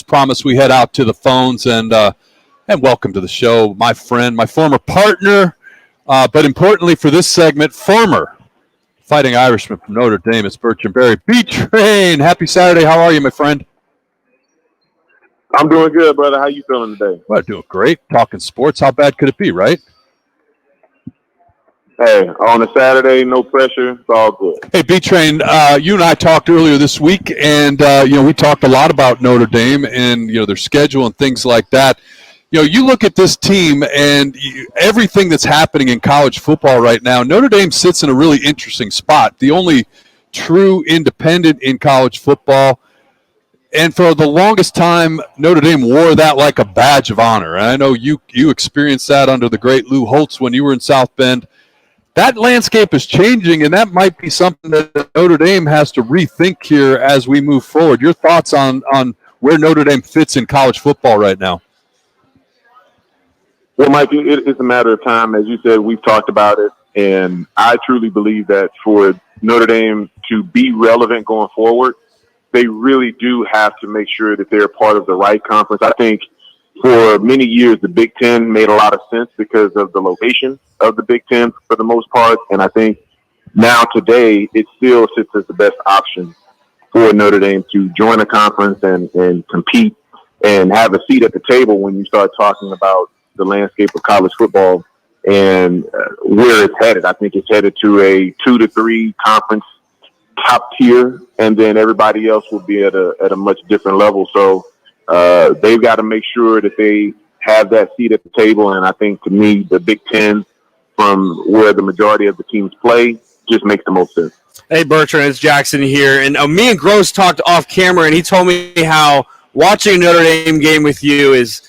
promise, we head out to the phones and welcome to the show, my friend, my former partner, but importantly for this segment, former Fighting Irishman from Notre Dame. It's Bertrand Berry. B-Train, happy Saturday. How are you, my friend? I'm doing good, brother. How you feeling today? Well, doing great. Talking sports. How bad could it be, right? Hey, on a Saturday, no pressure. It's all good. Hey, B-Train, you and I talked earlier this week, and, we talked a lot about Notre Dame and, their schedule and things like that. You look at this team and everything that's happening in college football right now, Notre Dame sits in a really interesting spot. The only true independent in college football. And for the longest time, Notre Dame wore that like a badge of honor. And I know you experienced that under the great Lou Holtz when you were in South Bend. That landscape is changing, and that might be something that Notre Dame has to rethink here as we move forward. Your thoughts on where Notre Dame fits in college football right now? Well, Mike, it's a matter of time. As you said, we've talked about it, and I truly believe that for Notre Dame to be relevant going forward, they really do have to make sure that they're part of the right conference. I think for many years, the Big Ten made a lot of sense because of the location of the Big Ten for the most part, and I think now today it still sits as the best option for Notre Dame to join a conference and compete and have a seat at the table when you start talking about the landscape of college football and where it's headed. I think it's headed to a 2 to 3 conference top tier, and then everybody else will be at a much different level. So they've got to make sure that they have that seat at the table. And I think, to me, the Big Ten, from where the majority of the teams play, just makes the most sense. Hey, Bertrand, it's Jackson here. And me and Grose talked off camera, and he told me how watching a Notre Dame game with you is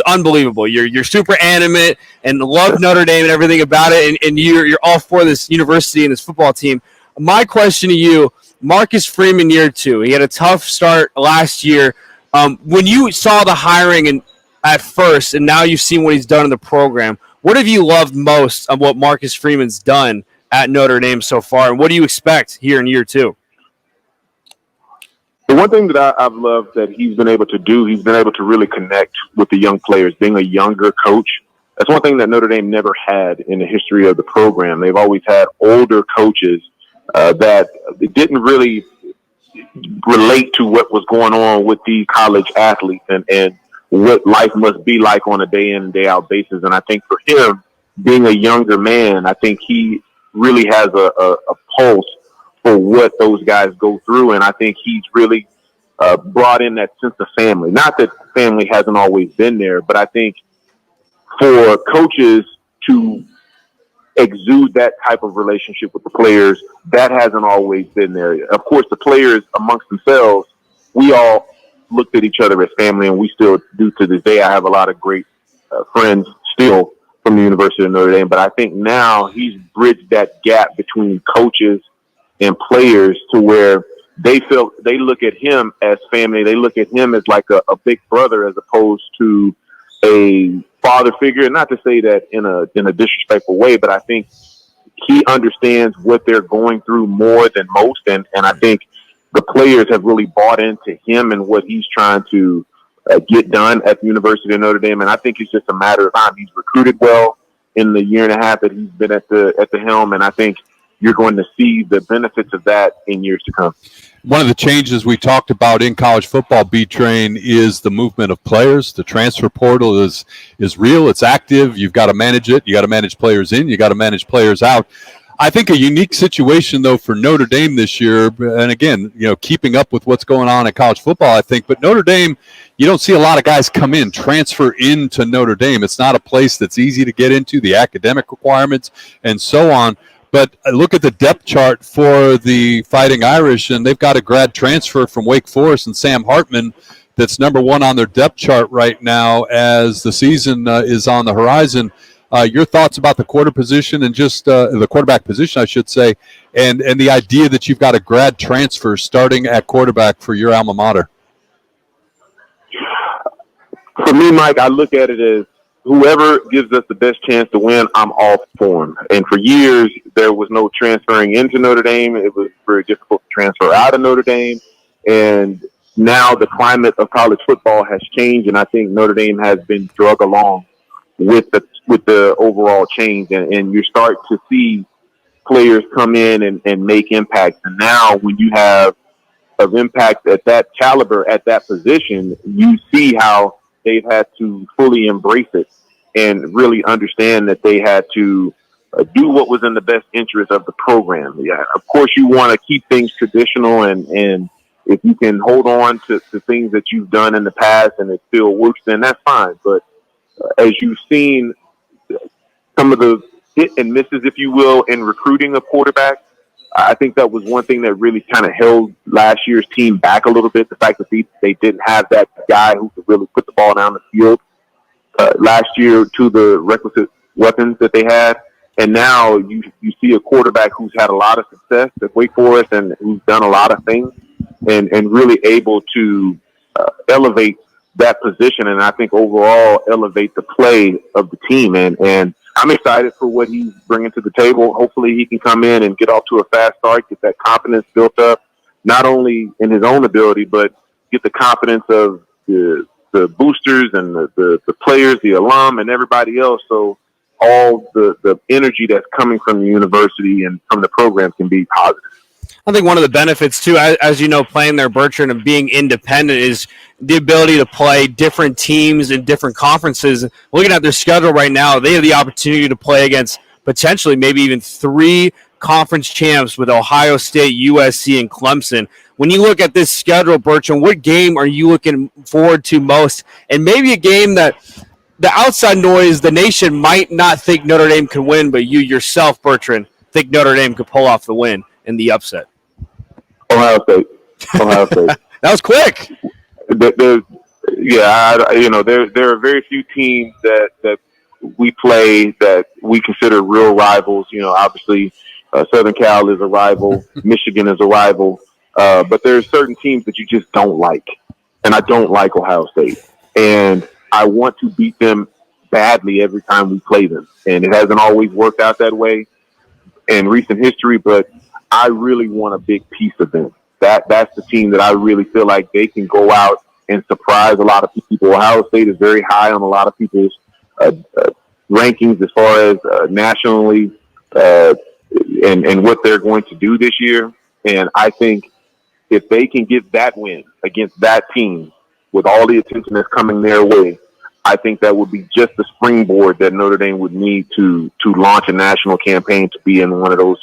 unbelievable. You're super animate and love Notre Dame and everything about it, and you're all for this university and this football team. My question to you, Marcus Freeman year 2, he had a tough start last year. When you saw the hiring at first, and now you've seen what he's done in the program, what have you loved most of what Marcus Freeman's done at Notre Dame so far, and what do you expect here in year 2? The one thing that I've loved that he's been able to do, he's been able to really connect with the young players, being a younger coach. That's one thing that Notre Dame never had in the history of the program. They've always had older coaches that didn't really relate to what was going on with the college athletes and what life must be like on a day in and day out basis. And I think for him, being a younger man, I think he really has a pulse for what those guys go through. And I think he's really brought in that sense of family. Not that family hasn't always been there, but I think for coaches to exude that type of relationship with the players, that hasn't always been there. Of course, the players amongst themselves, we all looked at each other as family, and we still do to this day. I have a lot of great friends still from the University of Notre Dame, but I think now he's bridged that gap between coaches and players to where they look at him as family. They look at him as like a big brother as opposed to a father figure. Not to say that in a disrespectful way, but I think he understands what they're going through more than most. And I think the players have really bought into him and what he's trying to get done at the University of Notre Dame. And I think it's just a matter of time. He's recruited well in the year and a half that he's been at the helm. And I think you're going to see the benefits of that in years to come. One of the changes we talked about in college football, B-Train, is the movement of players. The transfer portal is real. It's active. You've got to manage it. You got to manage players in. You got to manage players out. I think a unique situation, though, for Notre Dame this year, and again, keeping up with what's going on in college football, I think, but Notre Dame, you don't see a lot of guys come in, transfer into Notre Dame. It's not a place that's easy to get into, the academic requirements and so on. But look at the depth chart for the Fighting Irish, and they've got a grad transfer from Wake Forest and Sam Hartman that's number 1 on their depth chart right now as the season is on the horizon. Your thoughts about the quarterback position, I should say, and the idea that you've got a grad transfer starting at quarterback for your alma mater? For me, Mike, I look at it as whoever gives us the best chance to win, I'm all for him. And for years, there was no transferring into Notre Dame. It was very difficult to transfer out of Notre Dame. And now the climate of college football has changed, and I think Notre Dame has been drug along with the overall change, and you start to see players come in and make impacts. And now when you have of impact at that caliber, at that position, you see how they've had to fully embrace it and really understand that they had to do what was in the best interest of the program. Yeah, of course, you want to keep things traditional, and if you can hold on to things that you've done in the past and it still works, then that's fine. But as you've seen some of the hit and misses, if you will, in recruiting a quarterback, I think that was one thing that really kind of held last year's team back a little bit. The fact that they didn't have that guy who could really put the ball down the field last year to the requisite weapons that they had. And now you see a quarterback who's had a lot of success at Wake Forest and who's done a lot of things and really able to elevate that position. And I think overall elevate the play of the team. And I'm excited for what he's bringing to the table. Hopefully he can come in and get off to a fast start, get that confidence built up, not only in his own ability, but get the confidence of the boosters and the players, the alum, and everybody else. So all the energy that's coming from the university and from the program can be positive. I think one of the benefits, too, as you know, playing there, Bertrand, and being independent is the ability to play different teams in different conferences. Looking at their schedule right now, they have the opportunity to play against potentially maybe even 3 conference champs with Ohio State, USC, and Clemson. When you look at this schedule, Bertrand, what game are you looking forward to most? And maybe a game that the outside noise, the nation might not think Notre Dame can win, but you yourself, Bertrand, think Notre Dame could pull off the win in the upset. Ohio State. That was quick. There are very few teams that we play that we consider real rivals. You know, obviously, Southern Cal is a rival, Michigan is a rival, but there's certain teams that you just don't like, and I don't like Ohio State, and I want to beat them badly every time we play them, and it hasn't always worked out that way in recent history, but I really want a big piece of them. That's the team that I really feel like they can go out and surprise a lot of people. Ohio State is very high on a lot of people's rankings as far as nationally and what they're going to do this year. And I think if they can get that win against that team with all the attention that's coming their way, I think that would be just the springboard that Notre Dame would need to launch a national campaign to be in one of those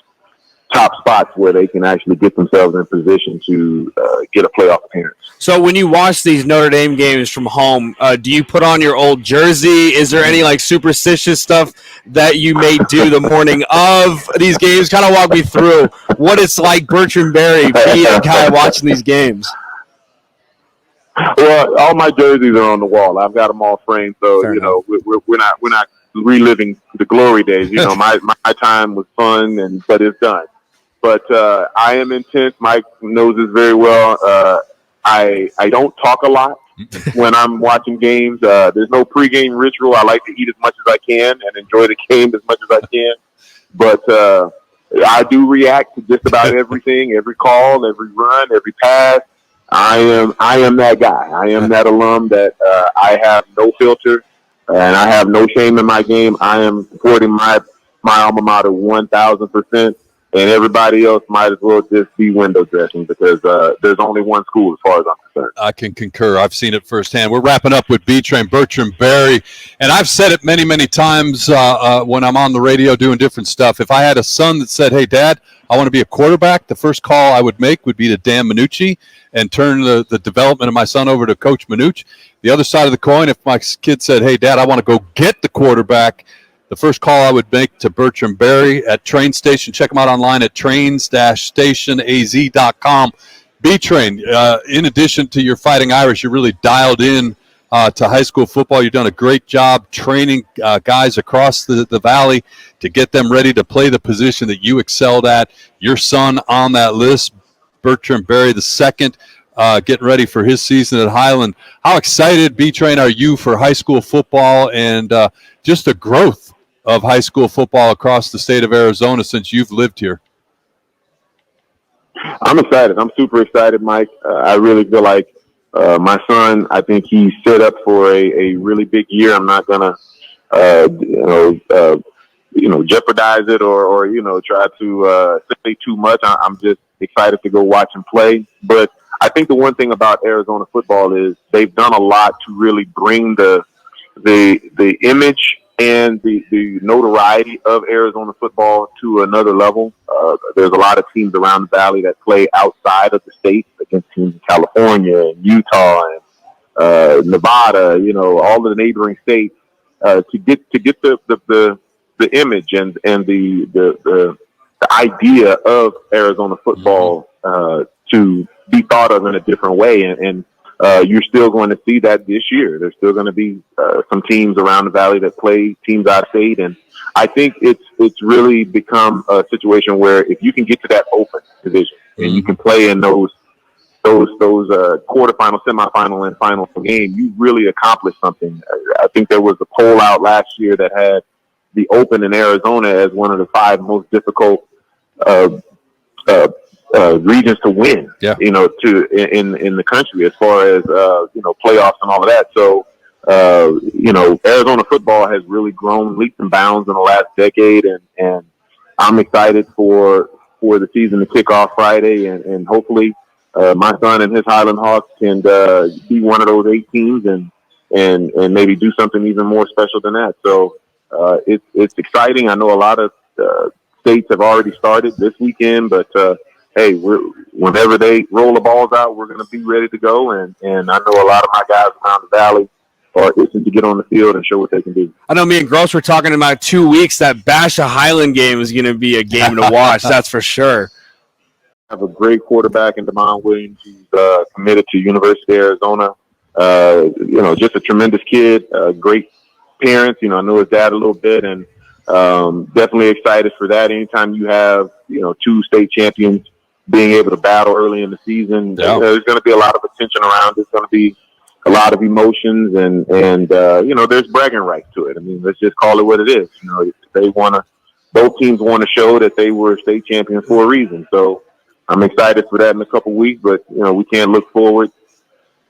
top spots where they can actually get themselves in position to get a playoff appearance. So when you watch these Notre Dame games from home, do you put on your old jersey? Is there any like superstitious stuff that you may do the morning of these games? Kind of walk me through what it's like, Bertrand Berry, being a guy watching these games. Well, all my jerseys are on the wall. I've got them all framed, so Fair enough. We're not reliving the glory days. You know, my time was fun, but it's done. But I am intense. Mike knows this very well. I don't talk a lot when I'm watching games. There's no pregame ritual. I like to eat as much as I can and enjoy the game as much as I can. But I do react to just about everything, every call, every run, every pass. I am that guy. I am that alum that I have no filter and I have no shame in my game. I am supporting my alma mater 1,000%. And everybody else might as well just be window dressing because there's only one school as far as I'm concerned. I can concur. I've seen it firsthand. We're wrapping up with B-Train, Bertrand Berry. And I've said it many, many times when I'm on the radio doing different stuff. If I had a son that said, hey, Dad, I want to be a quarterback, the first call I would make would be to Dan Minucci and turn the development of my son over to Coach Minucci. The other side of the coin, if my kid said, hey, Dad, I want to go get the quarterback, the first call I would make to Bertrand Berry at Train Station. Check them out online at trains-stationaz.com. B-Train, in addition to your Fighting Irish, you're really dialed in to high school football. You've done a great job training guys across the valley to get them ready to play the position that you excelled at. Your son on that list, Bertrand Berry the second, getting ready for his season at Highland. How excited, B-Train, are you for high school football and just the growth of high school football across the state of Arizona since you've lived here? I'm excited. I'm super excited, Mike. I really feel like My son, I think he's set up for a really big year. I'm not gonna, jeopardize it or try to say too much. I'm just excited to go watch him play. But I think the one thing about Arizona football is they've done a lot to really bring the image and the notoriety of Arizona football to another level. There's a lot of teams around the valley that play outside of the state against teams in California and Utah and Nevada, all of the neighboring states, to get the image and the idea of Arizona football to be thought of in a different way. And you're still going to see that this year. There's still going to be some teams around the valley that play teams out of state, and I think it's really become a situation where if you can get to that open division and you can play in those quarterfinal, semifinal, and final game, you really accomplished something. I think there was a poll out last year that had the Open in Arizona as one of the 5 most difficult regions to win, in the country as far as playoffs and all of that. So Arizona football has really grown leaps and bounds in the last decade, and I'm excited for the season to kick off Friday, and hopefully my son and his Highland Hawks can be one of those 8 teams and maybe do something even more special than that. So it's exciting. I know a lot of states have already started this weekend, but hey, whenever they roll the balls out, we're going to be ready to go. And I know a lot of my guys around the valley are itching to get on the field and show what they can do. I know me and Gross were talking about 2 weeks. That Bash of Highland game is going to be a game to watch. That's for sure. I have a great quarterback in Damon Williams. He's committed to University of Arizona. Just a tremendous kid, great parents. I know his dad a little bit, and definitely excited for that. Anytime you have, 2 state champions being able to battle early in the season, there's going to be a lot of attention around. There's going to be a lot of emotions, and there's bragging rights to it. I mean, let's just call it what it is. Both teams want to show that they were state champions for a reason. So I'm excited for that in a couple weeks, but we can't look forward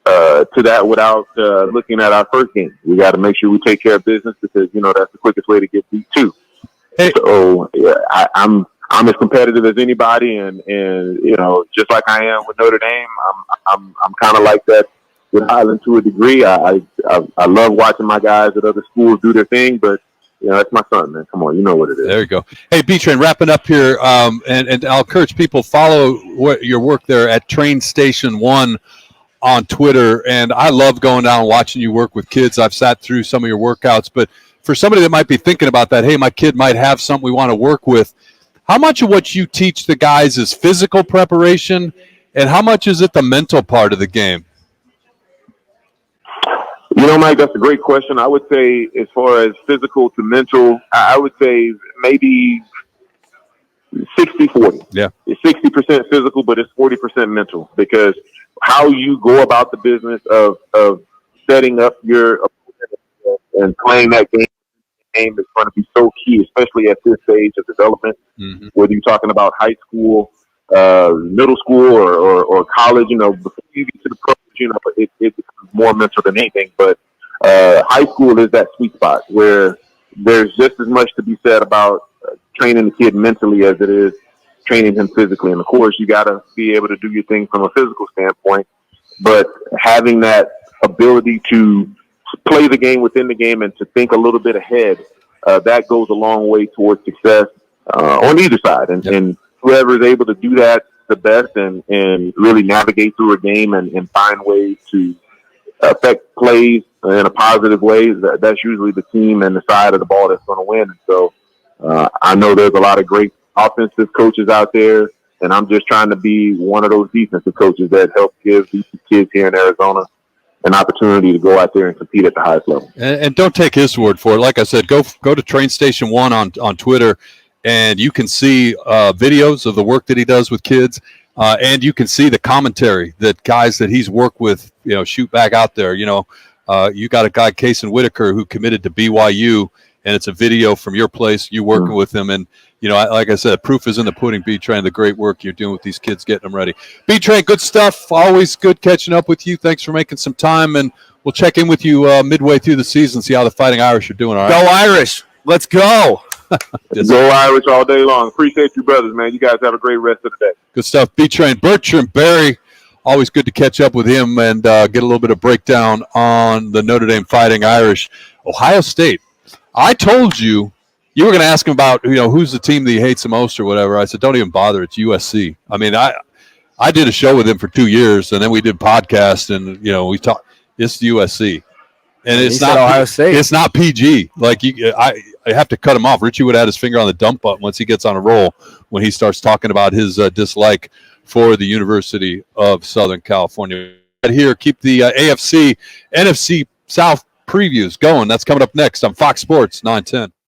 to that without looking at our first game. We got to make sure we take care of business because that's the quickest way to get beat too. Hey. So I'm as competitive as anybody, and just like I am with Notre Dame, I'm kind of like that with Highland to a degree. I love watching my guys at other schools do their thing, but that's my son, man. Come on, you know what it is. There you go. Hey, Bertrand, wrapping up here, and I'll encourage people follow your work there at Train Station 1 on Twitter. And I love going down and watching you work with kids. I've sat through some of your workouts, but for somebody that might be thinking about that, hey, my kid might have something we want to work with. How much of what you teach the guys is physical preparation, and how much is it the mental part of the game? Mike, that's a great question. I would say as far as physical to mental, I would say maybe 60-40. Yeah. It's 60% physical, but it's 40% mental, because how you go about the business of setting up your opponent and playing that game is going to be so key, especially at this stage of development, whether you're talking about high school, middle school, or college. Before you get to the pros, it becomes more mental than anything. But high school is that sweet spot where there's just as much to be said about training the kid mentally as it is training him physically. And of course, you got to be able to do your thing from a physical standpoint, but having that ability to play the game within the game and to think a little bit ahead, that goes a long way towards success on either side. And whoever is able to do that the best and really navigate through a game and find ways to affect plays in a positive way, that's usually the team and the side of the ball that's going to win. And so I know there's a lot of great offensive coaches out there, and I'm just trying to be one of those defensive coaches that help give these kids here in Arizona an opportunity to go out there and compete at the highest level. And don't take his word for it. Like I said, go to Train Station 1 on Twitter, and you can see videos of the work that he does with kids, and you can see the commentary that guys that he's worked with, shoot back out there. You got a guy, Kason Whitaker, who committed to BYU, and it's a video from your place, you working with him. And like I said, proof is in the pudding, B-Train, the great work you're doing with these kids, getting them ready. B-Train, good stuff. Always good catching up with you. Thanks for making some time, and we'll check in with you midway through the season, see how the Fighting Irish are doing. All right? Go Irish. Let's go. Go Irish all day long. Appreciate you, brothers, man. You guys have a great rest of the day. Good stuff. B-Train, Bertrand, Barry, always good to catch up with him and get a little bit of breakdown on the Notre Dame Fighting Irish. Ohio State. I told you were going to ask him about, who's the team that he hates the most or whatever. I said, don't even bother. It's USC. I mean, I did a show with him for 2 years, and then we did podcasts, and, we talked. It's USC. And it's not Ohio State. It's not PG. Like, I have to cut him off. Richie would have his finger on the dump button once he gets on a roll when he starts talking about his dislike for the University of Southern California. Right here, keep the AFC, NFC South previews going. That's coming up next on Fox Sports 910.